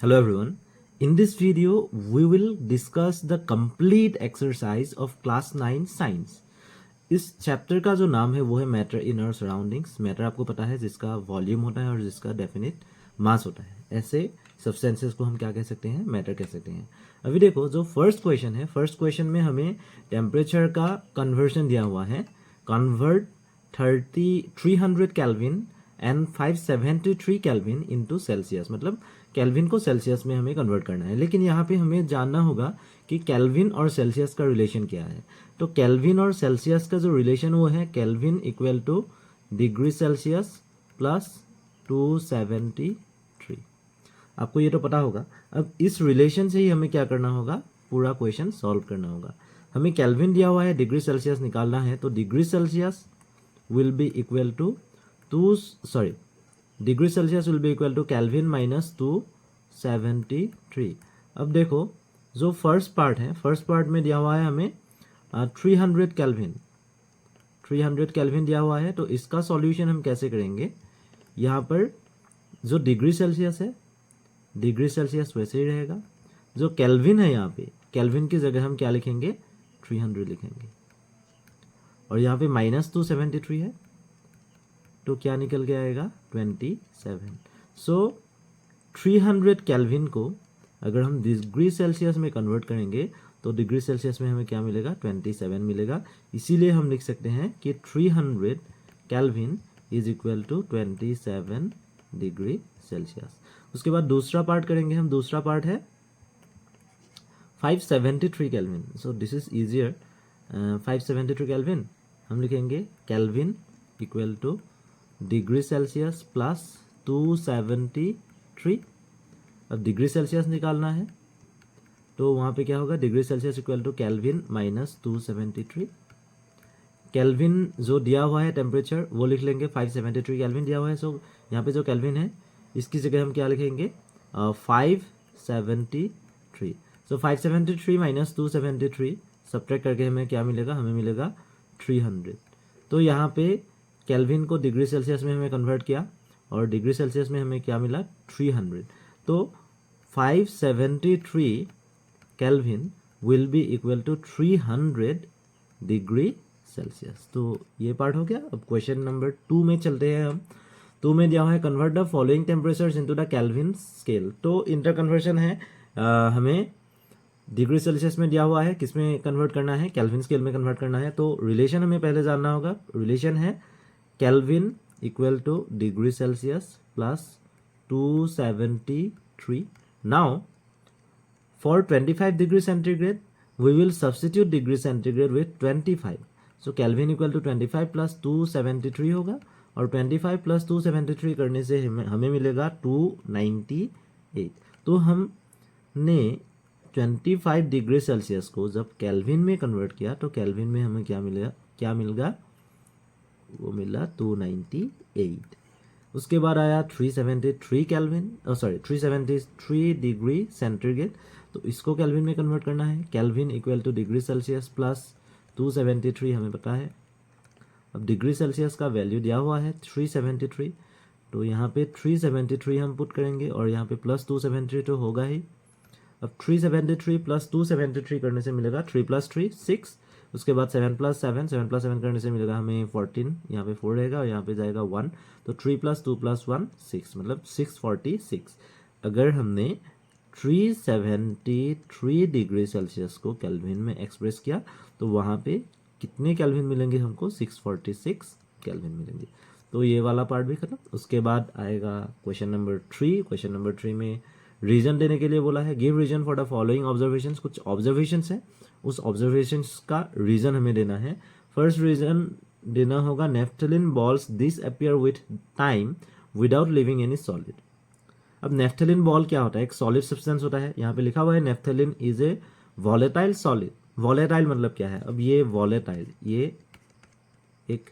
Hello everyone. In this video, we will discuss the complete exercise of class 9 science. इस chapter का जो नाम है वो है matter in our surroundings. Matter आपको पता है जिसका वॉल्यूम होता है और जिसका डेफिनेट मास होता है. ऐसे सब्सटेंसेस को हम क्या कह सकते हैं? मैटर कह सकते हैं. अभी देखो जो फर्स्ट क्वेश्चन है, फर्स्ट क्वेश्चन में हमें टेम्परेचर का कन्वर्जन दिया हुआ है. Convert 300 kelvin and 573 kelvin into Celsius. मतलब केल्विन को सेल्सियस में हमें कन्वर्ट करना है. लेकिन यहाँ पे हमें जानना होगा कि केल्विन और सेल्सियस का रिलेशन क्या है. तो केल्विन और सेल्सियस का जो रिलेशन वो है kelvin equal to degree Celsius plus 273. आपको ये तो पता होगा. अब इस रिलेशन से ही हमें क्या करना होगा? पूरा क्वेश्चन सॉल्व करना होगा. हमें केल्विन दिया हुआ है, डिग्री सेल्सियस निकालना है. तो degree Celsius will be equal to degree Celsius will be equal to kelvin minus 273. अब देखो जो फर्स्ट पार्ट है, फर्स्ट पार्ट में दिया हुआ है हमें 300 केल्विन दिया हुआ है. तो इसका सॉल्यूशन हम कैसे करेंगे? यहाँ पर जो डिग्री सेल्सियस है, डिग्री सेल्सियस वैसे ही रहेगा. जो केल्विन है यहाँ पे, केल्विन की जगह हम क्या लिखेंगे? 300 लिखेंगे. और यहाँ पे माइनस 273 है तो क्या निकल के आएगा? 27. सो 300 केल्विन को अगर हम डिग्री सेल्सियस में कन्वर्ट करेंगे तो डिग्री सेल्सियस में हमें क्या मिलेगा? 27 मिलेगा. इसीलिए हम लिख सकते हैं कि 300 kelvin is equal to 27 degree Celsius. उसके बाद दूसरा पार्ट करेंगे हम. दूसरा पार्ट है 573 kelvin. So this is easier. 573 kelvin हम लिखेंगे kelvin equal to degree Celsius plus 273. अब डिग्री सेल्सियस निकालना है तो वहाँ पे क्या होगा? Degree Celsius equal to kelvin minus 273. Kelvin जो दिया हुआ है टेम्परेचर वो लिख लेंगे. 573 केल्विन दिया हुआ है. सो यहाँ पे जो केल्विन है इसकी जगह हम क्या लिखेंगे? 573. सो 573 माइनस 273 सब्ट्रैक्ट करके हमें क्या मिलेगा? हमें मिलेगा 300. तो यहाँ पे केल्विन को डिग्री सेल्सियस में हमें कन्वर्ट किया और डिग्री सेल्सियस में हमें क्या मिला? 300. तो 573 kelvin will be equal to 300 degree Celsius. तो ये पार्ट हो गया. अब क्वेश्चन नंबर 2 में चलते हैं हम. 2 में दिया हुआ है convert the following temperatures into the kelvin scale. तो इंटर कन्वर्शन है. हमें डिग्री सेल्सियस में दिया हुआ है, किस में कन्वर्ट करना है? केल्विन स्केल में कन्वर्ट करना है. तो रिलेशन हमें पहले जानना होगा. रिलेशन है kelvin equal to degree Celsius plus 273. Now for 25 degree centigrade we will substitute degree centigrade with 25. So kelvin equal to 25 plus 273 होगा और 25 प्लस 273 करने से हमें मिलेगा 298. तो हमने 25 डिग्री सेल्सियस को जब केल्विन में कन्वर्ट किया तो केल्विन में हमें क्या मिलेगा? क्या मिलेगा? वो मिला 298. उसके बाद आया 373 केल्विन, 373 डिग्री सेंटीग्रेड. तो इसको केल्विन में कन्वर्ट करना है. Kelvin equal to degree Celsius plus 273 हमें पता है. अब डिग्री सेल्सियस का वैल्यू दिया हुआ है 373. तो यहाँ पे 373 हम पुट करेंगे और यहाँ पे प्लस 273 तो होगा ही. अब 373 प्लस 273 करने से मिलेगा 3 प्लस 3 6. उसके बाद 7 प्लस 7 करने से मिलेगा हमें 14. यहाँ पे 4 रहेगा और यहाँ पे जाएगा 1. तो 3 प्लस 2 प्लस 1 6 मतलब 646. अगर हमने 373 डिग्री सेल्सियस को केल्विन में एक्सप्रेस किया तो वहाँ पे कितने केल्विन मिलेंगे हमको? 646 केल्विन मिलेंगे. तो ये वाला पार्ट भी खत्म. उसके बाद आएगा क्वेश्चन नंबर 3. क्वेश्चन नंबर 3 में रीजन देने के लिए बोला है. Give reason for the following observations. कुछ ऑब्जर्वेशंस है, उस ऑब्जर्वेशंस का रीजन हमें देना है. फर्स्ट रीजन देना होगा naphthalene balls this appear with time without leaving any solid. अब नेफ्थलीन बॉल क्या होता है? एक सॉलिड सब्सटेंस होता है. यहाँ पे लिखा हुआ है naphthalene is a volatile solid. Volatile मतलब क्या है? अब ये वॉलेटाइल, ये एक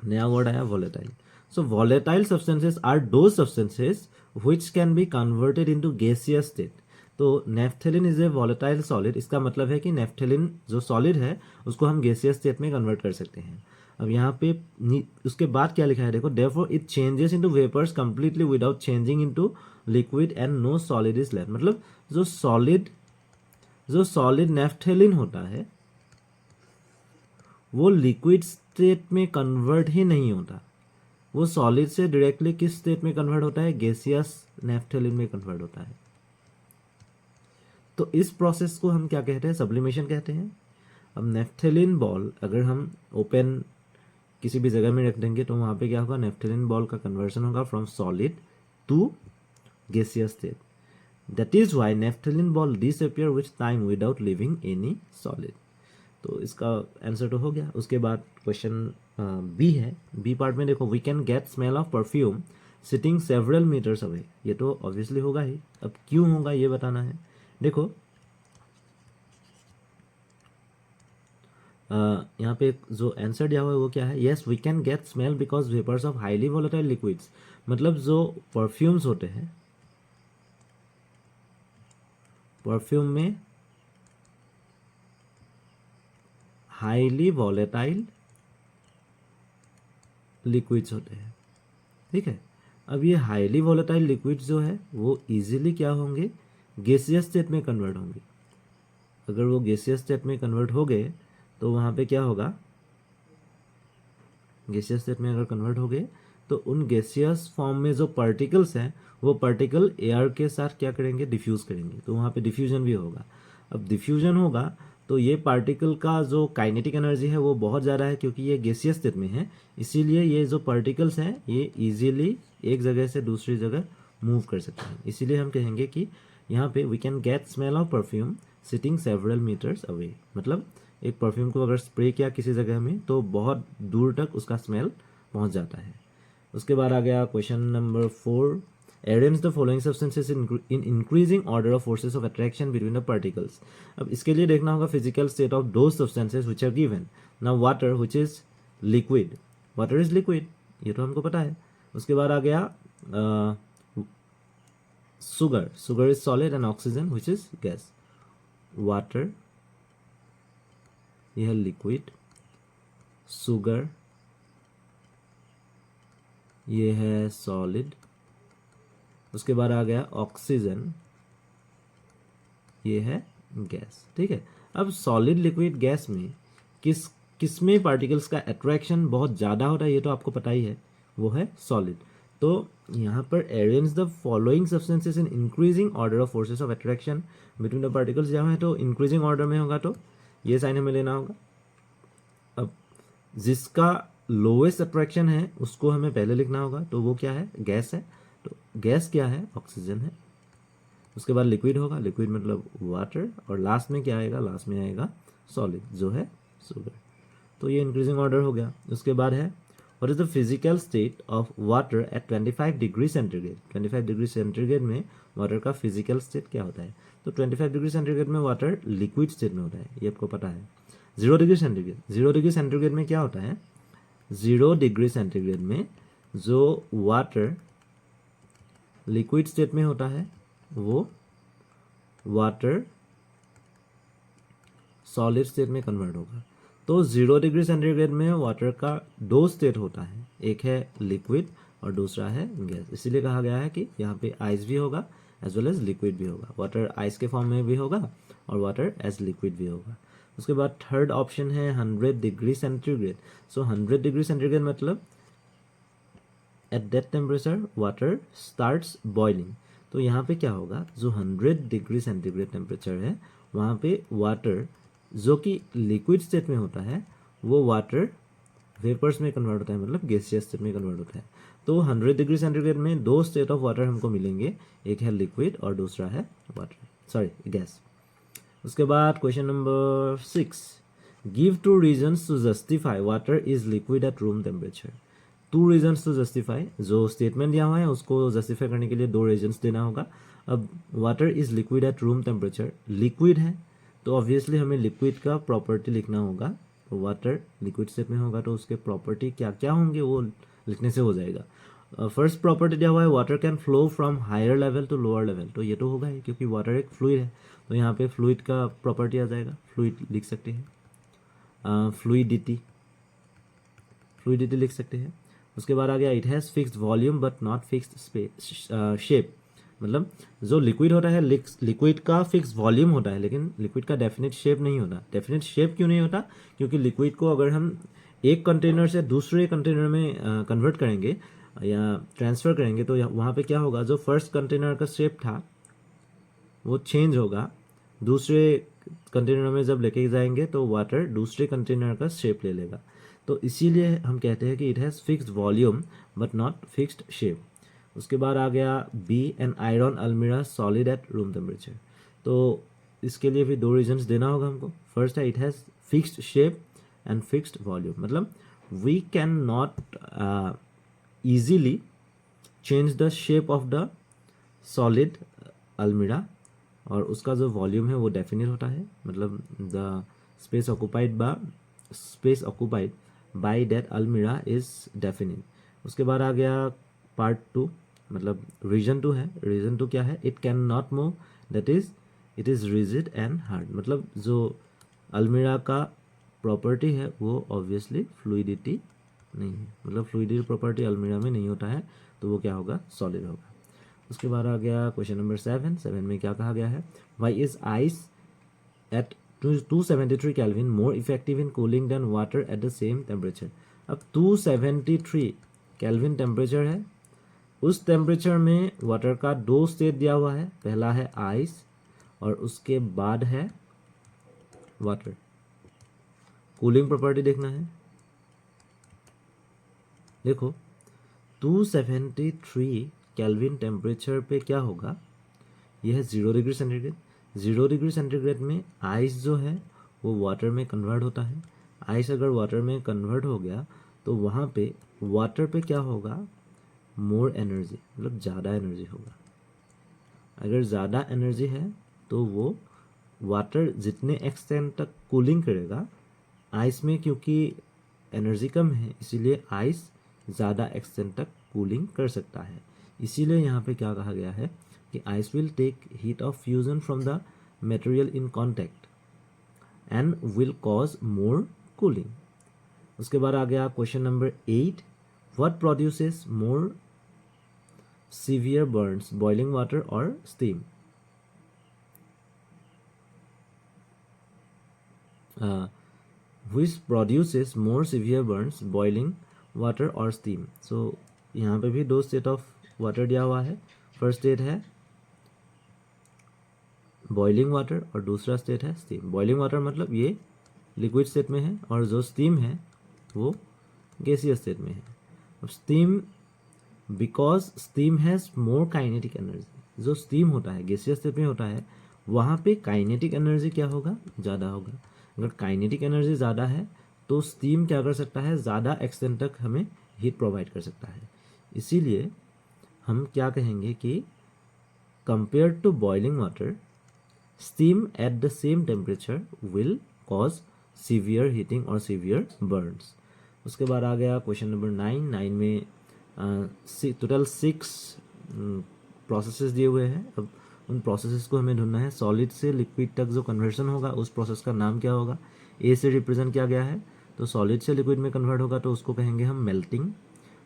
नया वर्ड आया volatile. So volatile substances are those substances which can be converted into gaseous state. तो naphthalene is a volatile solid. इसका मतलब है कि नेफ्थलीन जो सॉलिड है उसको हम गैसियस स्टेट में कन्वर्ट कर सकते हैं. अब यहाँ पे उसके बाद क्या लिखा है देखो, therefore it changes into vapours completely without changing into liquid and no solid is left. मतलब जो सॉलिड नेफ्थेलिन होता है वो लिक्विड स्टेट में कन्वर्ट ही नहीं होता, वो सॉलिड से डायरेक्टली किस स्टेट में कन्वर्ट होता है, गैसियस नेफ्थेलिन में कन्वर्ट होता है। तो इस प्रोसेस को हम क्या कहते हैं, सब्लिमेशन कहते हैं। अब नेफ्थेलिन बॉल अगर हम ओपन किसी भी जगह में रख देंगे तो वहाँ पे क्या होगा, नेफ्थेलिन बॉल का कन्वर्शन होगा from solid to gaseous state. That is why naphthalene ball disappear with time without leaving any solid. तो इसका आंसर तो हो गया। उसके बाद क्वेश्चन बी है, बी पार्ट में देखो, we can get smell of perfume sitting several metres away. ये तो ऑब्वियसली होगा ही, अब क्यों होगा ये बताना है। देखो यहाँ पे जो आंसर दिया हुआ है वो क्या है, yes we can get smell because vapours of highly volatile liquids. मतलब जो परफ्यूम्स होते हैं, परफ्यूम में हाईली वॉलेटाइल लिक्विड्स होते हैं, ठीक है। अब ये हाईली वॉलेटाइल लिक्विड्स जो है वो इजीली क्या होंगे, गैसियस स्टेट में कन्वर्ट होंगे। अगर वो गैसियस स्टेट में कन्वर्ट हो गए तो वहाँ पे क्या होगा, गैसियस स्टेट में अगर कन्वर्ट हो गए तो उन गैसियस फॉर्म में जो पार्टिकल्स हैं वो पार्टिकल एयर के साथ क्या करेंगे, डिफ्यूज करेंगे, तो वहाँ पे डिफ्यूजन भी होगा। अब डिफ्यूजन होगा तो ये पार्टिकल का जो काइनेटिक एनर्जी है वो बहुत ज़्यादा है, क्योंकि ये गैसियस स्टेट में है, इसीलिए ये जो पार्टिकल्स हैं ये इजीली एक जगह से दूसरी जगह मूव कर सकते हैं। इसीलिए हम कहेंगे कि यहाँ पे we can get smell of perfume sitting several metres away. मतलब एक परफ्यूम को अगर स्प्रे किया किसी जगह में तो बहुत दूर तक उसका स्मेल पहुँच जाता है। उसके बाद आ गया question number 4, arrange the following substances in increasing order of forces of attraction between the particles. अब इसके लिए देखना होगा फिजिकल स्टेट ऑफ दो substances which are given. Now water which is liquid, water is liquid, ये तो हमको पता है। उसके बाद आ गया sugar, sugar is solid and oxygen which is gas. Water यह है लिक्विड, सुगर ये है सॉलिड। उसके बाद आ गया ऑक्सीजन, ये है गैस, ठीक है। अब सॉलिड लिक्विड गैस में किस में पार्टिकल्स का अट्रैक्शन बहुत ज़्यादा होता है, ये तो आपको पता ही है, वो है सॉलिड। तो यहाँ पर arrange the following substances in increasing order of forces of attraction between the particles, जहाँ है तो इंक्रीजिंग ऑर्डर में होगा तो ये साइन हमें लेना होगा। अब जिसका लोएस्ट अट्रैक्शन है उसको हमें पहले लिखना होगा, तो वो क्या है, गैस है। तो गैस क्या है, ऑक्सीजन है। उसके बाद लिक्विड होगा, लिक्विड मतलब वाटर, और लास्ट में क्या आएगा, लास्ट में आएगा सॉलिड जो है सुगर। तो ये इंक्रीजिंग ऑर्डर हो गया। उसके बाद है what is the physical state of water at 25 degree centigrade. 25 degree centigrade में वाटर का फिजिकल स्टेट क्या होता है, तो 25 डिग्री सेंटीग्रेड में वाटर लिक्विड स्टेट में होता है, ये आपको पता है। 0 डिग्री सेंटीग्रेड, 0 डिग्री सेंटीग्रेड में क्या होता है, 0 डिग्री सेंटीग्रेड में जो वाटर लिक्विड स्टेट में होता है वो वाटर सॉलिड स्टेट में कन्वर्ट होगा। तो 0 डिग्री सेंटीग्रेड में वाटर का दो स्टेट होता है, एक है लिक्विड और दूसरा है गैस। इसीलिए कहा गया है कि यहाँ पे आइस भी होगा एज वेल एज लिक्विड भी होगा, वाटर आइस के फॉर्म में भी होगा और वाटर एज लिक्विड भी होगा। उसके बाद थर्ड ऑप्शन है 100 डिग्री सेंटीग्रेड। सो 100 डिग्री सेंटीग्रेड मतलब at that temperature water starts boiling. तो यहाँ पे क्या होगा, जो 100 डिग्री सेंटीग्रेड टेम्परेचर है वहाँ पे वाटर जो कि लिक्विड स्टेट में होता है वो वाटर वेपर्स में कन्वर्ट होता है, मतलब गैसियस स्टेट में कन्वर्ट होता है। तो 100 डिग्री सेंटीग्रेड में दो स्टेट ऑफ वाटर हमको मिलेंगे, एक है लिक्विड और दूसरा है गैस। उसके बाद question number 6, give 2 reasons to justify water is liquid at room temperature. 2 reasons to justify, जो स्टेटमेंट दिया हुआ है उसको जस्टिफाई करने के लिए 2 रीजन्स देना होगा। अब water is liquid at room temperature, liquid है तो ऑब्वियसली हमें लिक्विड का प्रॉपर्टी लिखना होगा। तो वाटर लिक्विड स्टेट में होगा तो उसके प्रॉपर्टी क्या क्या होंगे वो लिखने से हो जाएगा। फर्स्ट प्रॉपर्टी दिया हुआ है water can flow from higher level to lower level, तो ये तो होगा ही क्योंकि वाटर एक फ्लूइड है। तो यहाँ पे फ्लूइड का प्रॉपर्टी आ जाएगा, फ्लूइड लिख सकते हैं, फ्लूइडिटी। फ्लूइडिटी लिख सकते हैं। उसके बाद आ गया it has fixed volume but not fixed shape, मतलब जो लिक्विड होता है लिक्विड का फिक्स वॉल्यूम होता है, लेकिन लिक्विड का डेफिनेट शेप नहीं होता। डेफिनेट शेप क्यों नहीं होता? क्योंकि लिक्विड को अगर हम एक कंटेनर से दूसरे कंटेनर में कन्वर्ट करेंगे या ट्रांसफ़र करेंगे तो वहाँ पे क्या होगा, जो फर्स्ट कंटेनर का शेप था वो चेंज होगा, दूसरे कंटेनर में जब लेके जाएंगे तो वाटर दूसरे कंटेनर का शेप ले लेगा। तो इसीलिए हम कहते हैं कि it has fixed volume but not fixed shape. उसके बाद आ गया बी, एन आयरन अलमीरा सॉलिड एट रूम टेम्परेचर। तो इसके लिए भी दो रीजंस देना होगा हमको। फर्स्ट है it has fixed shape and fixed volume, मतलब we can not easily change the shape of the solid अलमीरा, और उसका जो वॉल्यूम है वो डेफिनेट होता है, मतलब the space occupied by that अलमीरा इज डेफिनेट। उसके बाद आ गया पार्ट 2, मतलब रीजन 2 है। रीजन 2 क्या है? It can not move, that is it is rigid and hard, मतलब जो अलमीरा का प्रॉपर्टी है वो ऑब्वियसली फ्लूइडिटी नहीं है, मतलब फ्लूइडिटी प्रॉपर्टी अलमीरा में नहीं होता है, तो वो क्या होगा? सॉलिड होगा। उसके बाद आ गया क्वेश्चन नंबर 7 में क्या कहा गया है? Why is ice at 273 kelvin more effective in cooling than water at the same temperature. अब 273 केल्विन टेम्परेचर है, उस टेम्परेचर में वाटर का दो स्टेट दिया हुआ है, पहला है आइस और उसके बाद है वाटर। कूलिंग प्रॉपर्टी देखना है। देखो 273 केल्विन टेम्परेचर पे क्या होगा? यह है 0 डिग्री सेंटीग्रेड। 0 डिग्री सेंटीग्रेड में आइस जो है वो वाटर में कन्वर्ट होता है। आइस अगर वाटर में कन्वर्ट हो गया तो वहाँ पे वाटर पे क्या होगा? मोर एनर्जी, मतलब ज़्यादा एनर्जी होगा। अगर ज़्यादा एनर्जी है तो वो वाटर जितने एक्सटेंट तक कूलिंग करेगा, आइस में क्योंकि एनर्जी कम है इसीलिए आइस ज़्यादा एक्सटेंट तक कूलिंग कर सकता है। इसीलिए यहाँ पे क्या कहा गया है कि ice will take heat of fusion from the material in contact and will cause more cooling. उसके बाद आ गया question number 8, what produces more severe burns, boiling water और steam? which produces more severe burns, boiling water और steam? So यहाँ पे भी दो स्टेट ऑफ वाटर दिया हुआ है। फर्स्ट स्टेट है बॉइलिंग वाटर और दूसरा स्टेट है स्टीम। बॉइलिंग वाटर मतलब ये लिक्विड स्टेट में है और जो स्टीम है वो गैसियस स्टेट में है। अब steam, because steam has more kinetic energy, जो स्टीम होता है गैसियस स्टेट में होता है वहाँ पे काइनेटिक एनर्जी क्या होगा? ज़्यादा होगा। अगर काइनेटिक एनर्जी ज़्यादा है तो स्टीम क्या कर सकता है? ज़्यादा एक्सटेंट तक हमें हीट प्रोवाइड कर सकता है। इसीलिए हम क्या कहेंगे कि compare to boiling water, steam at the same temperature will cause severe heating और सीवियर बर्न्स। उसके बाद आ गया क्वेश्चन नंबर 9 में टोटल 6 प्रोसेसेस दिए हुए हैं। अब उन प्रोसेसेस को हमें ढूंढना है। सॉलिड से लिक्विड तक जो कन्वर्शन होगा उस प्रोसेस का नाम क्या होगा? ए से रिप्रेजेंट किया गया है, तो सॉलिड से लिक्विड में कन्वर्ट होगा तो उसको कहेंगे हम मेल्टिंग।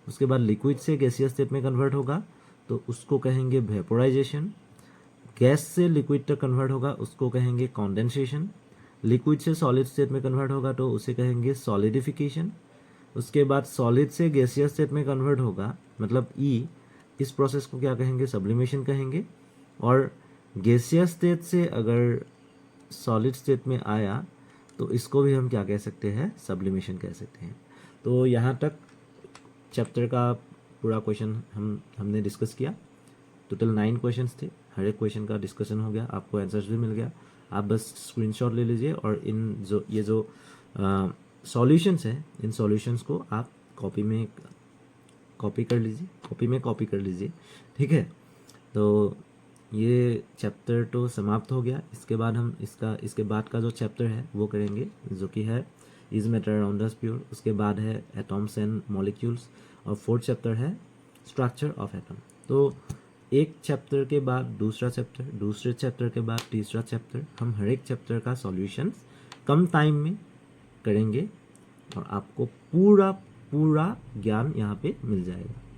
उसके बाद लिक्विड से गैसियस स्टेट में कन्वर्ट होगा तो उसको कहेंगे वेपोराइजेशन। गैस से लिक्विड तक कन्वर्ट होगा उसको कहेंगे कॉन्डेंसेशन। लिक्विड से सॉलिड स्टेट में कन्वर्ट होगा तो उसे कहेंगे सॉलिडिफिकेशन। उसके बाद सॉलिड से गैसियस स्टेट में कन्वर्ट होगा, मतलब ई, इस प्रोसेस को क्या कहेंगे? सब्लिमेशन कहेंगे। और गैसियस स्टेट से अगर सॉलिड स्टेट में आया तो इसको भी हम क्या कह सकते हैं? सब्लिमेशन कह सकते हैं। तो यहाँ तक चैप्टर का पूरा क्वेश्चन हमने डिस्कस किया। टोटल 9 क्वेश्चंस थे, हर एक क्वेश्चन का डिस्कशन हो गया, आपको आंसर्स भी मिल गया। आप बस स्क्रीनशॉट ले लीजिए और इन जो सॉल्यूशंस हैं इन सॉल्यूशंस को आप कॉपी में कॉपी कर लीजिए, ठीक है। तो ये चैप्टर तो समाप्त हो गया। इसके बाद हम इसके बाद का जो चैप्टर है वो करेंगे जो कि है is matter around us pure. उसके बाद है एटम्स एंड मॉलिक्यूल्स और 4th चैप्टर है स्ट्रक्चर ऑफ एटम। तो एक चैप्टर के बाद दूसरा चैप्टर, दूसरे चैप्टर के बाद तीसरा चैप्टर, हम हर एक चैप्टर का सॉल्यूशंस कम टाइम में करेंगे और आपको पूरा पूरा ज्ञान यहाँ पे मिल जाएगा।